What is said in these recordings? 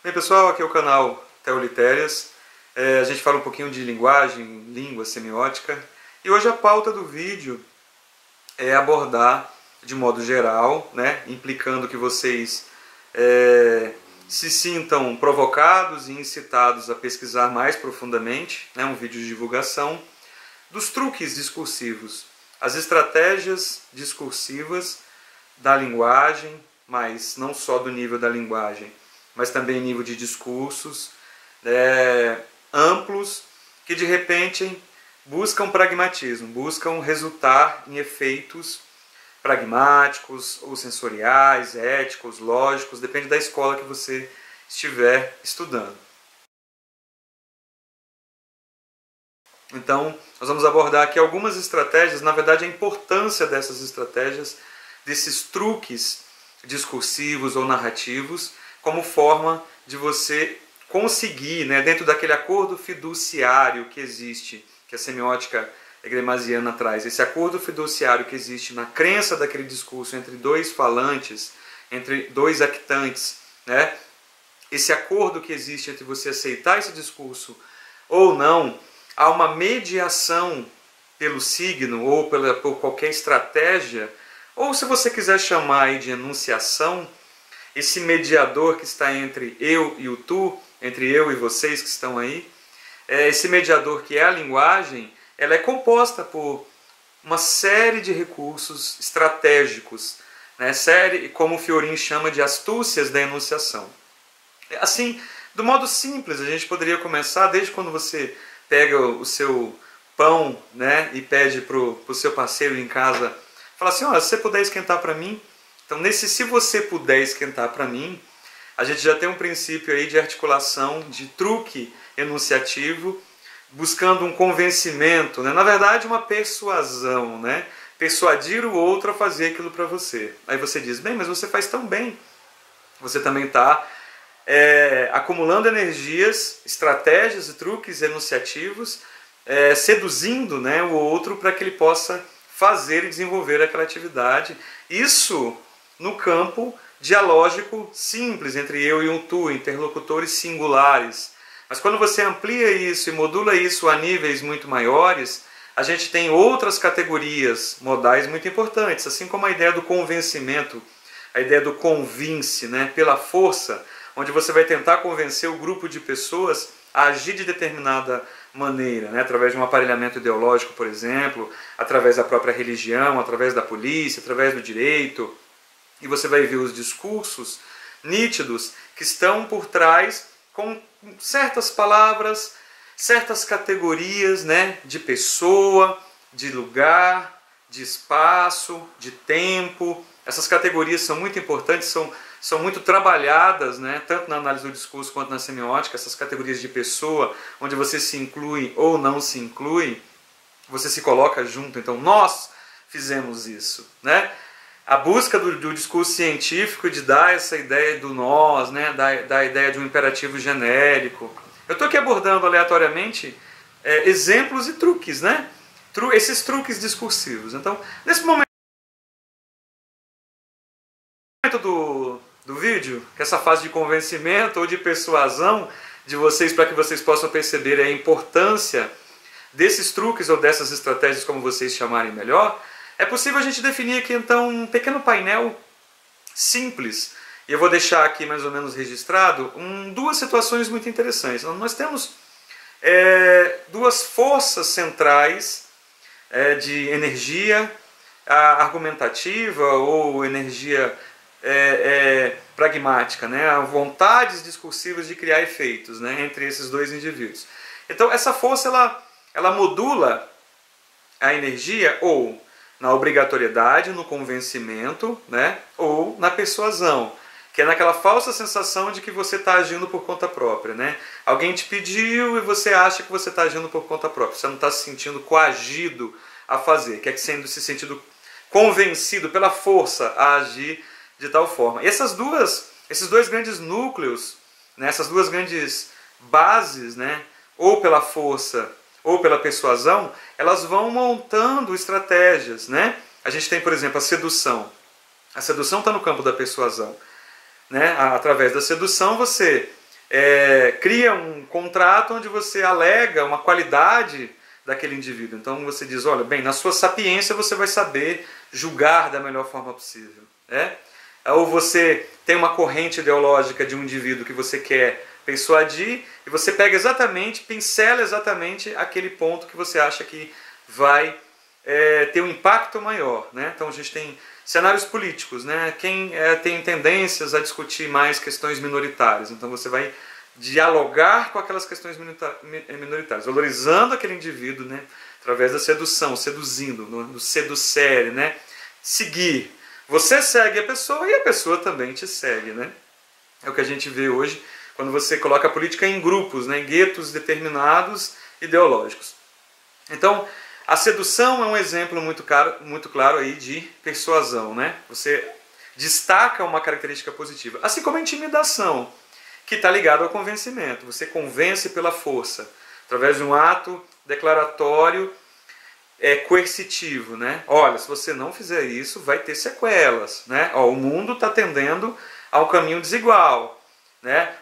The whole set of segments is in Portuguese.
Bem, pessoal, aqui é o canal Teolitérias. A gente fala um pouquinho de linguagem, língua, semiótica. E hoje a pauta do vídeo é abordar de modo geral, né, implicando que vocês se sintam provocados e incitados a pesquisar mais profundamente, né, um vídeo de divulgação, dos truques discursivos, as estratégias discursivas da linguagem, mas não só do nível da linguagem, mas também nível de discursos amplos que de repente buscam pragmatismo, buscam resultar em efeitos pragmáticos ou sensoriais, éticos, lógicos, depende da escola que você estiver estudando. Então, nós vamos abordar aqui algumas estratégias, na verdade a importância dessas estratégias, desses truques discursivos ou narrativos, como forma de você conseguir, né, dentro daquele acordo fiduciário que existe, que a semiótica heglemasiana traz, esse acordo fiduciário que existe na crença daquele discurso entre dois falantes, entre dois actantes, né, esse acordo que existe entre você aceitar esse discurso ou não, há uma mediação pelo signo ou por qualquer estratégia, ou se você quiser chamar aí de enunciação, esse mediador que está entre eu e o tu, entre eu e vocês que estão aí, esse mediador que é a linguagem, ela é composta por uma série de recursos estratégicos, né? Série, como o Fiorin chama de astúcias da enunciação. Assim, do modo simples, a gente poderia começar desde quando você pega o seu pão, né, e pede para o seu parceiro em casa, fala assim, se você puder esquentar para mim. Então, nesse se você puder esquentar para mim, a gente já tem um princípio aí de articulação, de truque enunciativo, buscando um convencimento, né? Na verdade uma persuasão, né? Persuadir o outro a fazer aquilo para você. Aí você diz, bem, mas você faz tão bem. Você também está acumulando energias, estratégias e truques enunciativos, seduzindo, né, o outro para que ele possa fazer e desenvolver aquela atividade. Isso no campo dialógico simples, entre eu e um tu, interlocutores singulares. Mas quando você amplia isso e modula isso a níveis muito maiores, a gente tem outras categorias modais muito importantes, assim como a ideia do convencimento, a ideia do convince, né, pela força, onde você vai tentar convencer o grupo de pessoas a agir de determinada maneira, né, através de um aparelhamento ideológico, por exemplo, através da própria religião, através da polícia, através do direito. E você vai ver os discursos nítidos que estão por trás com certas palavras, certas categorias, né, de pessoa, de lugar, de espaço, de tempo. Essas categorias são muito importantes, são muito trabalhadas, né, tanto na análise do discurso quanto na semiótica, essas categorias de pessoa, onde você se inclui ou não se inclui, você se coloca junto. Então, nós fizemos isso, né? A busca do discurso científico de dar essa ideia do nós, né, da ideia de um imperativo genérico. Eu estou aqui abordando aleatoriamente exemplos e truques, né? Esses truques discursivos. Então, nesse momento do vídeo, que essa fase de convencimento ou de persuasão de vocês, para que vocês possam perceber a importância desses truques ou dessas estratégias, como vocês chamarem melhor, é possível a gente definir aqui então um pequeno painel simples. E eu vou deixar aqui mais ou menos registrado duas situações muito interessantes. Nós temos duas forças centrais de energia argumentativa ou energia pragmática, né? Vontades discursivas de criar efeitos, né, entre esses dois indivíduos. Então essa força ela modula a energia ou na obrigatoriedade, no convencimento, né, ou na persuasão, que é naquela falsa sensação de que você está agindo por conta própria, né? Alguém te pediu e você acha que você está agindo por conta própria, você não está se sentindo coagido a fazer, quer sendo se sentindo convencido pela força a agir de tal forma. E esses dois grandes núcleos, né, essas duas grandes bases, né, ou pela força ou pela persuasão, elas vão montando estratégias, né? A gente tem, por exemplo, a sedução. A sedução está no campo da persuasão, né? Através da sedução você cria um contrato onde você alega uma qualidade daquele indivíduo. Então você diz, olha, bem, na sua sapiência você vai saber julgar da melhor forma possível. Ou você tem uma corrente ideológica de um indivíduo que você quer persuadir, e você pega exatamente, pincela exatamente aquele ponto que você acha que vai ter um impacto maior. Então a gente tem cenários políticos, quem tem tendências a discutir mais questões minoritárias, então você vai dialogar com aquelas questões minoritárias, valorizando aquele indivíduo, através da sedução, seduzindo, do seduzere, seguir. Você segue a pessoa e a pessoa também te segue. É o que a gente vê hoje quando você coloca a política em grupos, em guetos determinados ideológicos. Então, a sedução é um exemplo muito claro aí de persuasão. Você destaca uma característica positiva. Assim como a intimidação, que está ligado ao convencimento. Você convence pela força, através de um ato declaratório coercitivo. Olha, se você não fizer isso, vai ter sequelas. O mundo está tendendo a um caminho desigual.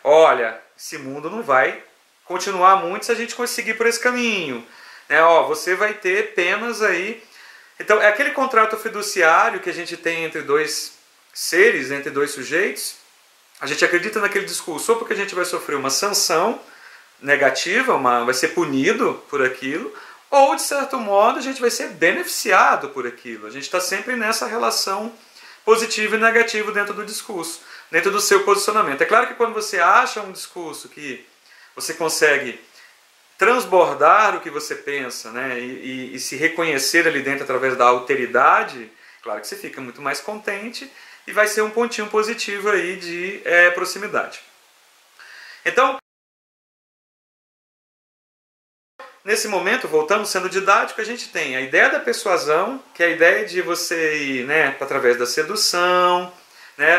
Olha, esse mundo não vai continuar muito se a gente conseguir por esse caminho. Você vai ter penas aí. Então, é aquele contrato fiduciário que a gente tem entre dois seres, entre dois sujeitos. A gente acredita naquele discurso ou porque a gente vai sofrer uma sanção negativa, vai ser punido por aquilo, ou, de certo modo, a gente vai ser beneficiado por aquilo. A gente está sempre nessa relação positivo e negativo dentro do discurso, dentro do seu posicionamento. É claro que quando você acha um discurso que você consegue transbordar o que você pensa, e se reconhecer ali dentro através da alteridade, claro que você fica muito mais contente e vai ser um pontinho positivo aí de proximidade. Então, nesse momento, voltando, sendo didático, a gente tem a ideia da persuasão, que é a ideia de você ir através da sedução,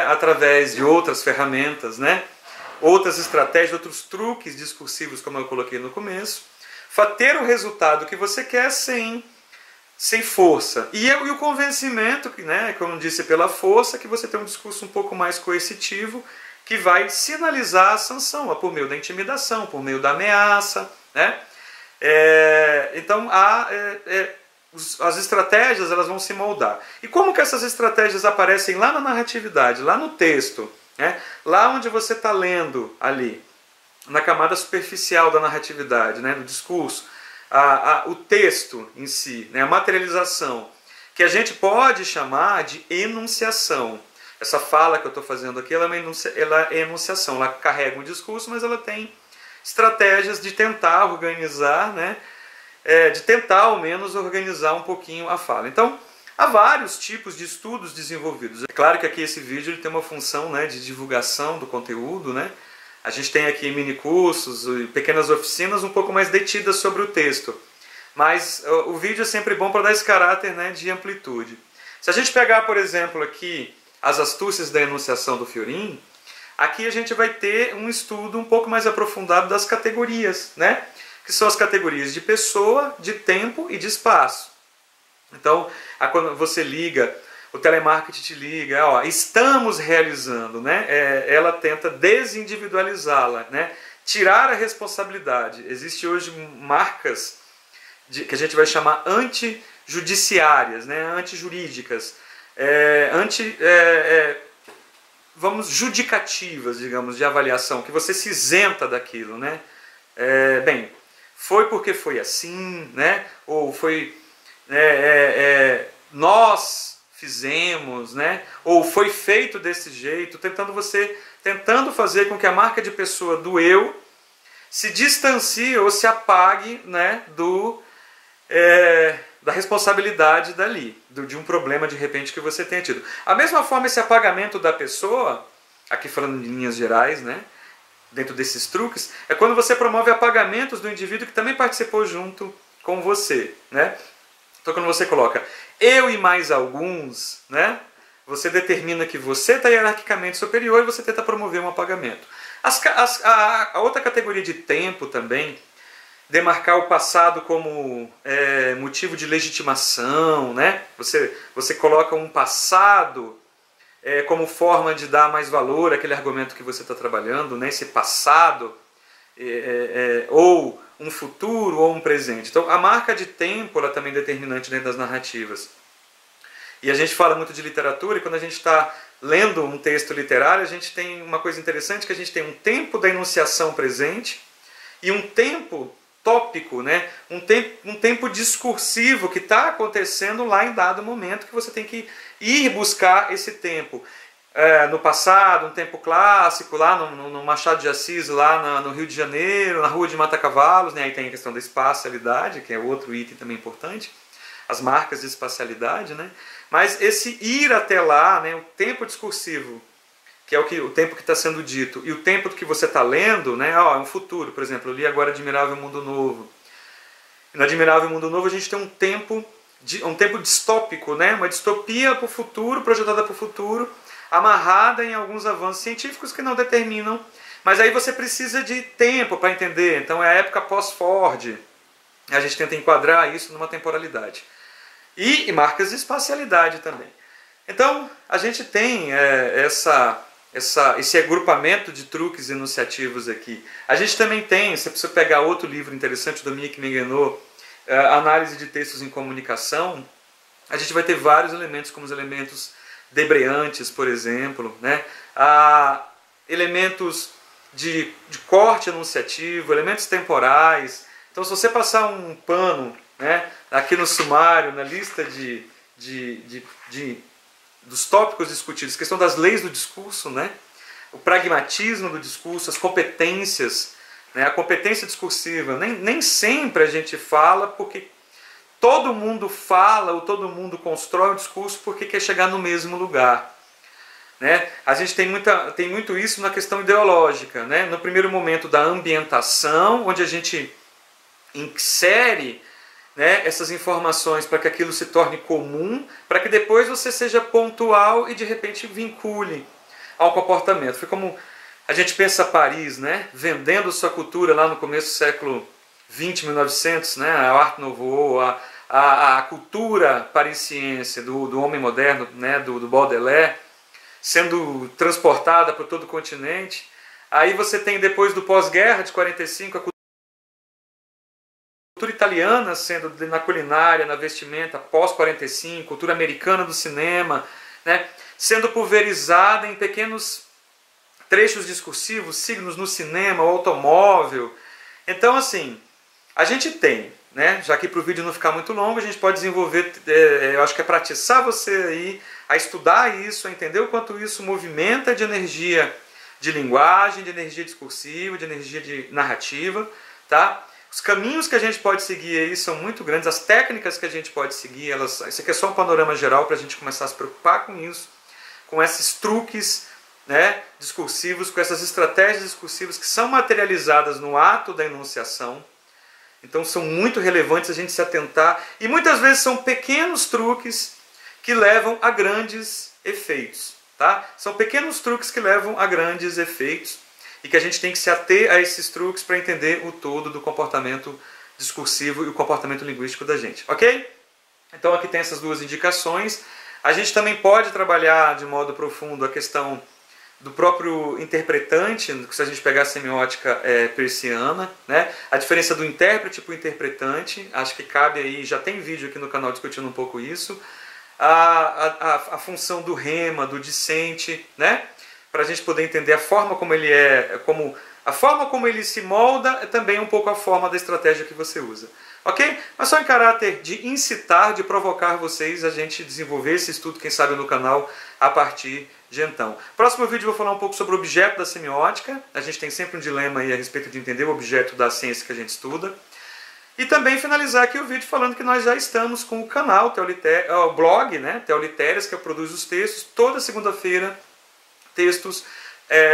através de outras ferramentas, outras estratégias, outros truques discursivos, como eu coloquei no começo, ter o resultado que você quer sem força. E o convencimento, como disse, pela força, que você tem um discurso um pouco mais coercitivo, que vai sinalizar a sanção, por meio da intimidação, por meio da ameaça. Então, as estratégias elas vão se moldar. E como que essas estratégias aparecem lá na narratividade, lá no texto? Lá onde você está lendo ali, na camada superficial da narratividade, do discurso, o texto em si, a materialização, que a gente pode chamar de enunciação. Essa fala que eu estou fazendo aqui, ela é enunciação, ela carrega um discurso, mas ela tem estratégias de tentar organizar, de tentar ao menos organizar um pouquinho a fala. Então, há vários tipos de estudos desenvolvidos. É claro que aqui esse vídeo ele tem uma função de divulgação do conteúdo. A gente tem aqui minicursos e pequenas oficinas um pouco mais detidas sobre o texto. Mas o vídeo é sempre bom para dar esse caráter de amplitude. Se a gente pegar, por exemplo, aqui as astúcias da enunciação do Fiorin, aqui a gente vai ter um estudo um pouco mais aprofundado das categorias, que são as categorias de pessoa, de tempo e de espaço. Então, quando você liga, o telemarketing te liga, estamos realizando, ela tenta desindividualizá-la, tirar a responsabilidade. Existem hoje marcas que a gente vai chamar antijudiciárias, antijurídicas, judicativas, digamos, de avaliação, que você se isenta daquilo. Bem, foi porque foi assim, ou foi... nós fizemos, ou foi feito desse jeito, tentando fazer com que a marca de pessoa do eu se distancie ou se apague da responsabilidade dali, de um problema de repente que você tenha tido. A mesma forma, esse apagamento da pessoa, aqui falando em linhas gerais, dentro desses truques, é quando você promove apagamentos do indivíduo que também participou junto com você. Então, quando você coloca eu e mais alguns, você determina que você está hierarquicamente superior e você tenta promover um apagamento. A outra categoria de tempo também, demarcar o passado como motivo de legitimação, você coloca um passado como forma de dar mais valor àquele argumento que você está trabalhando, né? Esse passado, ou um futuro, ou um presente. Então a marca de tempo ela também é determinante dentro das narrativas. E a gente fala muito de literatura, e quando a gente está lendo um texto literário, a gente tem uma coisa interessante, que a gente tem um tempo da enunciação presente e um tempo tópico, né? um tempo discursivo que está acontecendo lá em dado momento, que você tem que ir buscar esse tempo. No passado, um tempo clássico, lá no Machado de Assis, lá no Rio de Janeiro, na Rua de Mata-Cavalos, né? Aí tem a questão da espacialidade, que é outro item também importante, as marcas de espacialidade, né? Mas esse ir até lá, né, o tempo discursivo, que é o tempo que está sendo dito, e o tempo que você está lendo, né, é um futuro. Por exemplo, eu li agora Admirável Mundo Novo. No Admirável Mundo Novo a gente tem um tempo distópico, né, uma distopia para o futuro, projetada para o futuro, amarrada em alguns avanços científicos que não determinam, mas aí você precisa de tempo para entender. Então é a época pós-Ford. A gente tenta enquadrar isso numa temporalidade. E marcas de espacialidade também. Então, a gente tem esse agrupamento de truques enunciativos aqui. A gente também tem, se você pegar outro livro interessante do Mick Miguenot, Análise de Textos em Comunicação, a gente vai ter vários elementos, como os elementos debreantes, por exemplo, né? Elementos de corte enunciativo, elementos temporais. Então, se você passar um pano, né, aqui no sumário, na lista dos tópicos discutidos, questão das leis do discurso, né, o pragmatismo do discurso, as competências, né, a competência discursiva. Nem sempre a gente fala porque todo mundo fala ou todo mundo constrói um discurso porque quer chegar no mesmo lugar. Né? A gente tem muito isso na questão ideológica. Né? No primeiro momento da ambientação, onde a gente insere, né, essas informações para que aquilo se torne comum, para que depois você seja pontual e de repente vincule ao comportamento. Foi como a gente pensa Paris, né, vendendo sua cultura lá no começo do século XX, 1900, né, a Art Nouveau, a cultura parisiense do homem moderno, né, do Baudelaire, sendo transportada por todo o continente. Aí você tem, depois do pós-guerra de 45, a cultura italiana sendo na culinária, na vestimenta, pós-45, cultura americana do cinema, né, sendo pulverizada em pequenos trechos discursivos, signos no cinema, o automóvel. Então, assim, a gente tem, né, já que para o vídeo não ficar muito longo, a gente pode desenvolver, eu acho que é para atiçar você aí a estudar isso, a entender o quanto isso movimenta de energia de linguagem, de energia discursiva, de energia de narrativa, tá? Os caminhos que a gente pode seguir aí são muito grandes, as técnicas que a gente pode seguir, isso aqui é só um panorama geral para a gente começar a se preocupar com isso, com esses truques, né, discursivos, com essas estratégias discursivas que são materializadas no ato da enunciação. Então são muito relevantes a gente se atentar, e muitas vezes são pequenos truques que levam a grandes efeitos. Tá? São pequenos truques que levam a grandes efeitos, e que a gente tem que se ater a esses truques para entender o todo do comportamento discursivo e o comportamento linguístico da gente. Ok? Então aqui tem essas duas indicações. A gente também pode trabalhar de modo profundo a questão do próprio interpretante, se a gente pegar a semiótica peirciana, né? A diferença do intérprete para o interpretante, acho que cabe aí, já tem vídeo aqui no canal discutindo um pouco isso. A função do rema, do discente, né? Para a gente poder entender a forma como ele a forma como ele se molda é também um pouco a forma da estratégia que você usa. Ok? Mas só em caráter de incitar, de provocar vocês a gente desenvolver esse estudo, quem sabe no canal, a partir de então. Próximo vídeo eu vou falar um pouco sobre o objeto da semiótica. A gente tem sempre um dilema aí a respeito de entender o objeto da ciência que a gente estuda. E também finalizar aqui o vídeo falando que nós já estamos com o canal, o blog, né, Teolitérias, que eu produzo os textos, toda segunda-feira, textos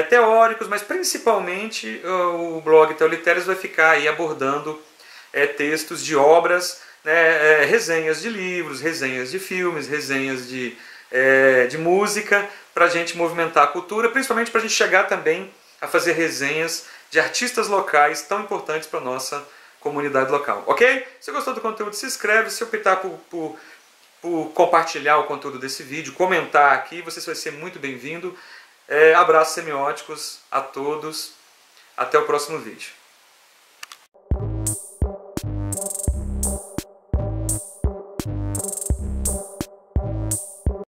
teóricos, mas principalmente o blog Teolitérias vai ficar aí abordando textos de obras, né, resenhas de livros, resenhas de filmes, resenhas de música, para a gente movimentar a cultura, principalmente para a gente chegar também a fazer resenhas de artistas locais tão importantes para a nossa comunidade local. Ok? Se gostou do conteúdo, se inscreve. Se optar por por compartilhar o conteúdo desse vídeo, comentar aqui, você vai ser muito bem-vindo. Abraços semióticos a todos, até o próximo vídeo.